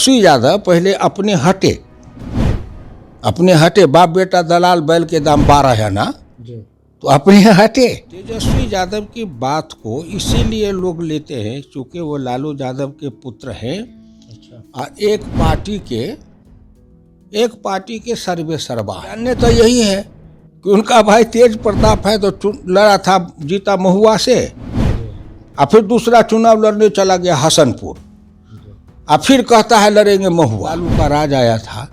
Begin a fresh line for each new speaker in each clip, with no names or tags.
तेजस्वी यादव पहले अपने हटे बाप बेटा दलाल बैल के दाम 12 है ना, तो अपने हटे। तेजस्वी यादव की बात को इसीलिए लोग लेते हैं क्योंकि वो लालू यादव के पुत्र हैं। अच्छा। और एक पार्टी के सर्वे सर्वा अन्य तो यही है कि उनका भाई तेज प्रताप है तो लड़ा था, जीता महुआ से, और फिर दूसरा चुनाव लड़ने चला गया हसनपुर, और फिर कहता है लड़ेंगे महुआ। लालू का राज आया था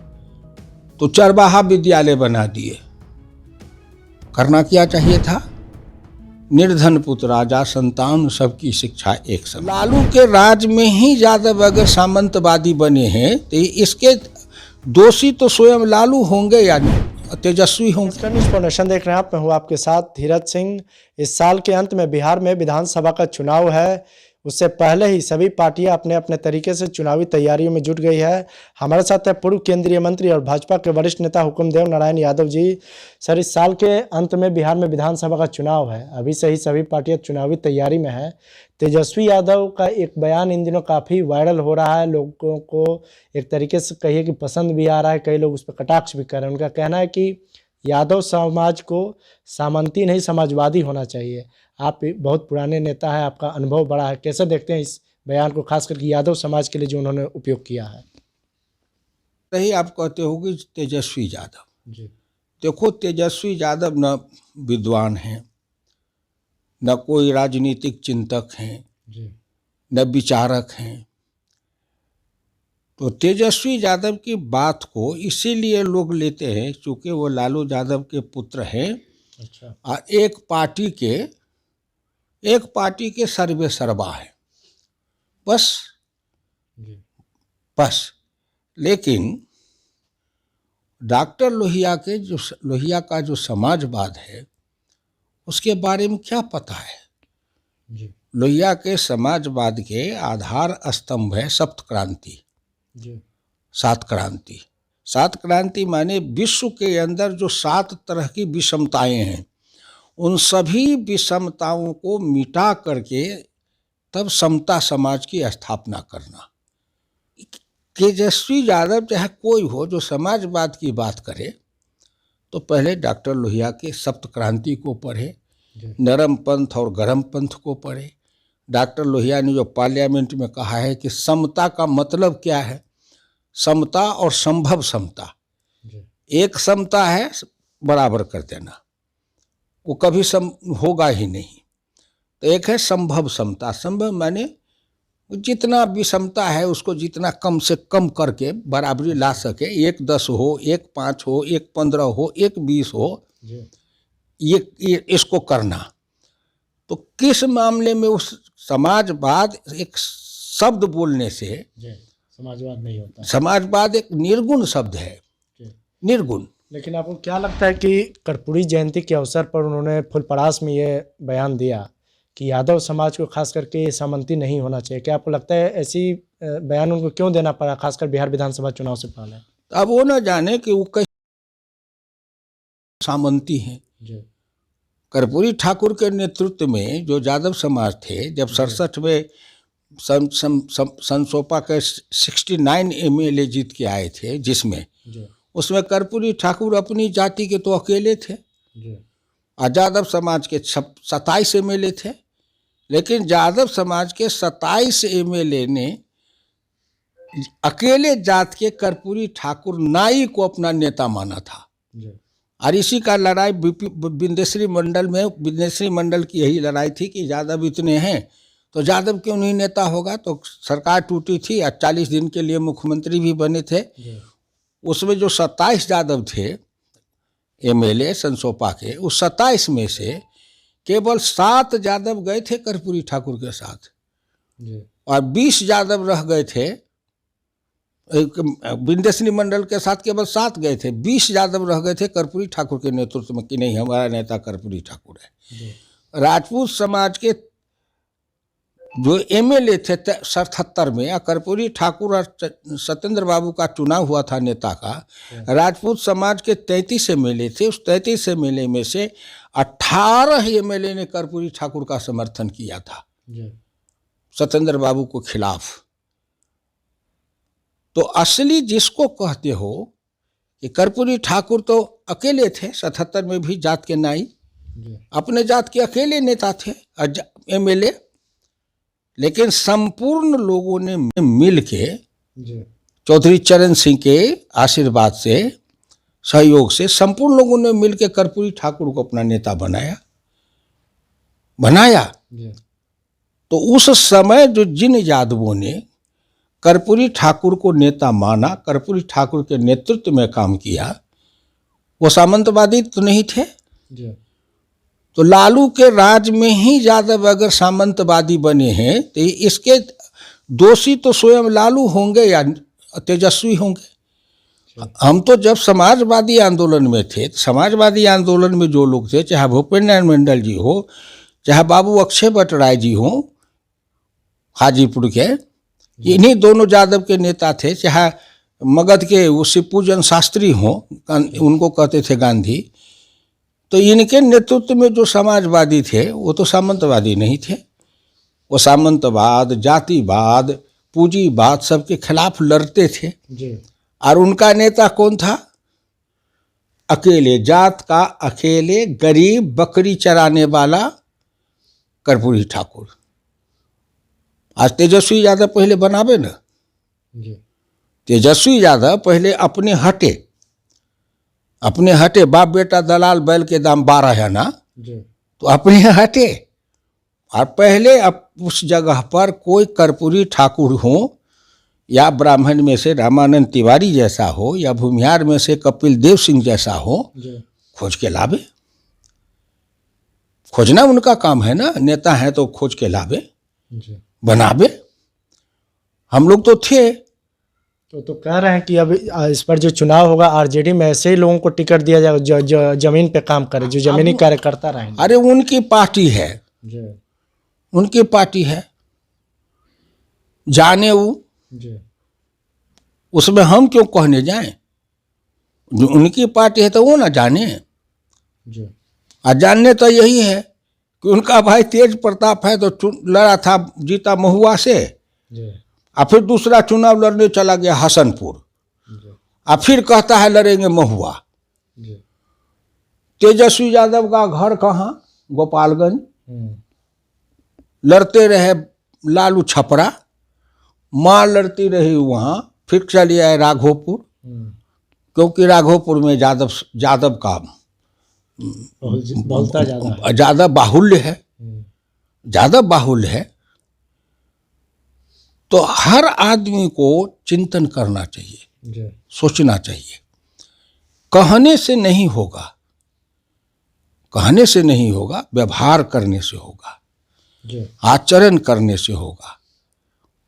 तो चरवाहा विद्यालय बना दिए। करना क्या चाहिए था? निर्धन पुत्र राजा संतान सबकी शिक्षा एक सब। लालू के राज में ही यादव अगर सामंतवादी बने हैं तो इसके दोषी तो स्वयं लालू होंगे या तेजस्वी होंगे।
न्यूज़ फाउंडेशन देख रहे हैं आप, मैं हूं आपके साथ धीरज सिंह। इस साल के अंत में बिहार में विधानसभा का चुनाव है, उससे पहले ही सभी पार्टियां अपने अपने तरीके से चुनावी तैयारियों में जुट गई है। हमारे साथ है पूर्व केंद्रीय मंत्री और भाजपा के वरिष्ठ नेता हुकुमदेव नारायण यादव जी। सर, इस साल के अंत में बिहार में विधानसभा का चुनाव है, अभी से ही सभी पार्टियां चुनावी तैयारी में है। तेजस्वी यादव का एक बयान इन दिनों काफ़ी वायरल हो रहा है, लोगों को एक तरीके से कहिए कि पसंद भी आ रहा है, कई लोग उस पर कटाक्ष भी कर रहे हैं। उनका कहना है कि यादव समाज को सामंती नहीं समाजवादी होना चाहिए। आप बहुत पुराने नेता हैं, आपका अनुभव बड़ा है, कैसे देखते हैं इस बयान को, खास करके यादव समाज के लिए जो उन्होंने उपयोग किया है?
सही आप कहते हो कि तेजस्वी यादव
जी।
देखो, तेजस्वी यादव न विद्वान हैं, न कोई राजनीतिक चिंतक हैं, न विचारक हैं। तो तेजस्वी यादव की बात को इसीलिए लोग लेते हैं क्योंकि वो लालू यादव के पुत्र हैं।
अच्छा।
और एक पार्टी के सर्वे सर्वा है, बस। लेकिन डॉक्टर लोहिया का जो समाजवाद है उसके बारे में क्या पता है?
जी।
लोहिया के समाजवाद के आधार स्तंभ है सप्त क्रांति।
जी।
सात क्रांति माने विश्व के अंदर जो 7 तरह की विषमताएं हैं, उन सभी विषमताओं को मिटा करके तब समता समाज की स्थापना करना। तेजस्वी यादव चाहे कोई हो जो समाजवाद की बात करे तो पहले डॉक्टर लोहिया के सप्त क्रांति को पढ़े, नरम पंथ और गरम पंथ को पढ़े। डॉक्टर लोहिया ने जो पार्लियामेंट में कहा है कि समता का मतलब क्या है, समता और संभव समता। एक समता है बराबर कर देना, वो कभी होगा ही नहीं। तो एक है संभव समता। संभव माने जितना विषमता है उसको जितना कम से कम करके बराबरी ला सके, एक 10 हो, एक 5 हो, एक 15 हो, एक 20 हो, ये इसको करना। तो किस मामले में उस समाजवाद एक शब्द बोलने से
समाजवाद नहीं होता?
समाजवाद एक निर्गुण शब्द है, निर्गुण।
लेकिन आपको क्या लगता है कि कर्पूरी जयंती के अवसर पर उन्होंने फुलपरास में ये बयान दिया कि यादव समाज को खास करके सामंती नहीं होना चाहिए? क्या आपको लगता है ऐसी बयान उनको क्यों देना पड़ा, खासकर बिहार विधानसभा चुनाव से पहले?
अब वो ना जाने कि वो कैसे सामंती हैं। कर्पूरी ठाकुर के नेतृत्व में जो यादव समाज थे, जब 67 में संसोपा के 69 MLA जीत के आए थे, जिसमें उसमें कर्पूरी ठाकुर अपनी जाति के तो अकेले थे और यादव समाज के 27 MLA थे। लेकिन यादव समाज के 27 MLA ने अकेले जात के कर्पूरी ठाकुर नाई को अपना नेता माना था। और इसी का लड़ाई विंध्यश्री मंडल की यही लड़ाई थी कि यादव इतने हैं तो यादव क्यों नहीं नेता होगा। तो सरकार टूटी थी और 40 दिन के लिए मुख्यमंत्री भी बने थे। उसमें जो 27 यादव थे MLA संसोपा के, उस 27 में से केवल 7 यादव गए थे कर्पूरी ठाकुर के साथ और 20 यादव रह गए थे। विंध्यश्री मंडल के साथ केवल 7 गए थे, 20 यादव रह गए थे कर्पूरी ठाकुर के नेतृत्व में कि नहीं हमारा नेता कर्पूरी ठाकुर है। राजपूत समाज के जो MLA थे 77 में, कर्पूरी ठाकुर और सत्येंद्र बाबू का चुनाव हुआ था नेता का। राजपूत समाज के 33 MLA थे, उस 33 MLA में से 18 MLA ने कर्पूरी ठाकुर का समर्थन किया था सत्येंद्र बाबू को खिलाफ। तो असली जिसको कहते हो कि कर्पूरी ठाकुर तो अकेले थे, 77 में भी जात के नाई, अपने जात के अकेले नेता थे एमएलए, लेकिन संपूर्ण लोगों ने मिल के चौधरी चरण सिंह के आशीर्वाद से, सहयोग से, संपूर्ण लोगों ने मिलकर कर्पूरी ठाकुर को अपना नेता बनाया। तो उस समय जो जिन यादवों ने कर्पूरी ठाकुर को नेता माना, कर्पूरी ठाकुर के नेतृत्व में काम किया, वो सामंतवादी तो नहीं थे। तो लालू के राज में ही यादव अगर सामंतवादी बने हैं तो इसके दोषी तो स्वयं लालू होंगे या तेजस्वी होंगे। हम तो जब समाजवादी आंदोलन में थे, समाजवादी आंदोलन में जो लोग थे, चाहे भूपेन्द्र मंडल जी हो, चाहे बाबू अक्षय भट्टराय जी हो हाजीपुर के, इन्हीं दोनों यादव के नेता थे। चाहे मगध के वो शिवपूजन शास्त्री हो, उनको कहते थे गांधी, तो इनके नेतृत्व में जो समाजवादी थे वो तो सामंतवादी नहीं थे। वो सामंतवाद, जातिवाद, पूंजीवाद सबके खिलाफ लड़ते थे। और उनका नेता कौन था? अकेले जात का, अकेले गरीब बकरी चराने वाला कर्पूरी ठाकुर। आज तेजस्वी यादव पहले बनावे ना, तेजस्वी यादव पहले अपने हटे, बाप बेटा दलाल बैल के दाम 12 है ना, तो अपने हटे। और पहले उस जगह पर कोई कर्पूरी ठाकुर हो, या ब्राह्मण में से रामानंद तिवारी जैसा हो, या भूमिहार में से कपिल देव सिंह जैसा हो, खोज के लावे। खोजना उनका काम है ना, नेता है तो खोज के लावे, बनावे। हम लोग तो थे।
तो कह रहे हैं कि अब इस पर जो चुनाव होगा आरजेडी में ऐसे ही लोगों को टिकट दिया जाएगा जो जमीन पे काम करे, जो जमीनी कार्यकर्ता रहे।
अरे उनकी पार्टी है, उनकी पार्टी है, जाने वो, उसमें हम क्यों कहने जाएं? जो उनकी पार्टी है तो वो ना जाने। और जानने तो यही है कि उनका भाई तेज प्रताप है तो लड़ा था, जीता महुआ से, और फिर दूसरा चुनाव लड़ने चला गया हसनपुर, और फिर कहता है लड़ेंगे महुआ। तेजस्वी यादव का घर कहाँ? गोपालगंज। लड़ते रहे लालू छपरा, माँ लड़ती रही वहाँ, फिर चली आए राघोपुर, क्योंकि राघोपुर में यादव का ज़्यादा बाहुल्य है, ज़्यादा बाहुल्य है। तो हर आदमी को चिंतन करना चाहिए, सोचना चाहिए। कहने से नहीं होगा, कहने से नहीं होगा, व्यवहार करने से होगा, आचरण करने से होगा,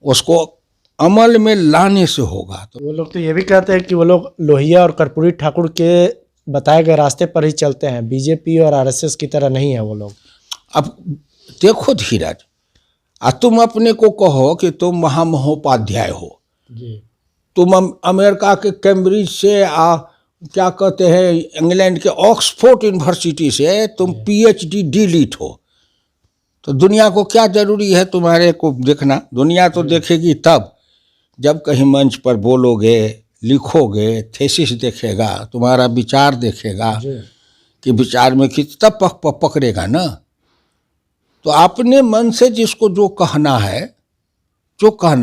उसको अमल में लाने से होगा।
तो वो लोग तो ये भी कहते हैं कि वो लोग लोहिया और कर्पूरी ठाकुर के बताए गए रास्ते पर ही चलते हैं, बीजेपी और आरएसएस की तरह नहीं है वो लोग। अब
देखो धीरज, तुम अपने को कहो कि तुम महामहोपाध्याय हो, तुम अमेरिका के कैम्ब्रिज से क्या कहते हैं, इंग्लैंड के ऑक्सफोर्ड यूनिवर्सिटी से तुम पीएचडी डीलिट हो, तो दुनिया को क्या जरूरी है तुम्हारे को देखना? दुनिया तो देखेगी तब जब कहीं मंच पर बोलोगे, लिखोगे, थेसिस देखेगा, तुम्हारा विचार देखेगा कि विचार में कि तब पकड़ेगा ना। तो अपने मन से जिसको जो कहना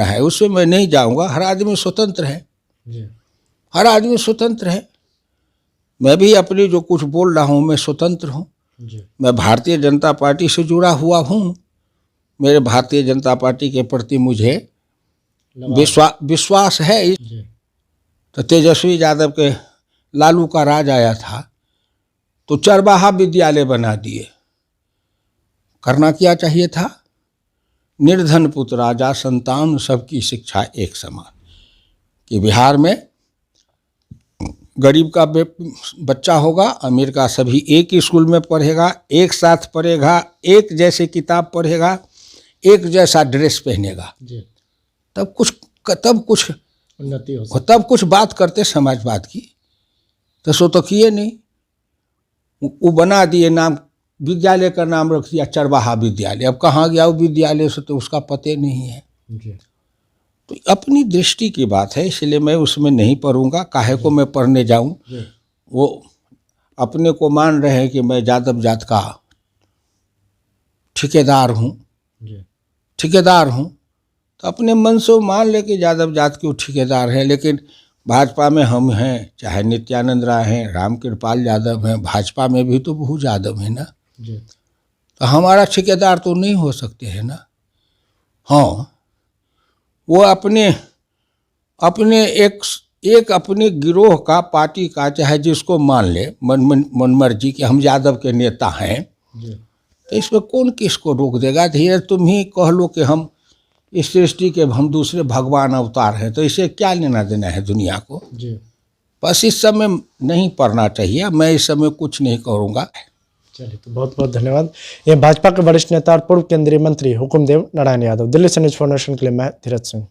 है उसमें मैं नहीं जाऊंगा। हर आदमी स्वतंत्र है, हर आदमी स्वतंत्र है। मैं भी अपनी जो कुछ बोल रहा हूँ मैं स्वतंत्र हूँ। मैं भारतीय जनता पार्टी से जुड़ा हुआ हूँ। मेरे भारतीय जनता पार्टी के प्रति मुझे विश्वास है। तो तेजस्वी यादव के लालू का राज आया था तो चरवाहा विद्यालय बना दिए। करना क्या चाहिए था? निर्धन पुत्र राजा संतान सबकी शिक्षा एक समान। कि बिहार में गरीब का बच्चा होगा, अमीर का सभी एक ही स्कूल में पढ़ेगा, एक साथ पढ़ेगा, एक जैसे किताब पढ़ेगा, एक जैसा ड्रेस पहनेगा, तब कुछ
उन्नति हो,
तब कुछ बात करते समाजवाद की। तो सो तो किए नहीं, वो बना दिए, नाम विद्यालय का नाम रख दिया चरवाहा विद्यालय। अब कहाँ गया वो विद्यालय से तो उसका पते नहीं है। तो अपनी दृष्टि की बात है, इसलिए मैं उसमें नहीं पढ़ूंगा। काहे को मैं पढ़ने जाऊं? वो अपने को मान रहे हैं कि मैं यादव जात का ठेकेदार हूं, तो अपने मन से वो मान ले कि यादव जात के वो ठेकेदार है। लेकिन भाजपा में हम हैं, चाहे नित्यानंद राय हैं, रामकृपाल यादव हैं, भाजपा में भी तो बहुत यादव है ना, तो हमारा ठेकेदार तो नहीं हो सकते हैं ना। हाँ, वो अपने एक अपने गिरोह का, पार्टी का, चाहे जिसको मान ले मन मर्जी कि हम यादव के नेता हैं, तो इसमें कौन किसको रोक देगा? धीरे तुम ही कह लो कि हम इस सृष्टि के हम दूसरे भगवान अवतार हैं, तो इसे क्या लेना देना है दुनिया को? बस इस समय नहीं पढ़ना चाहिए। मैं इस समय कुछ नहीं करूँगा।
चलिए, तो बहुत बहुत धन्यवाद। ये भाजपा के वरिष्ठ नेता और पूर्व केंद्रीय मंत्री हुकुमदेव नारायण यादव। दिल्ली से न्यूज़ फॉर नेशन के लिए मैं धीरज सिंह।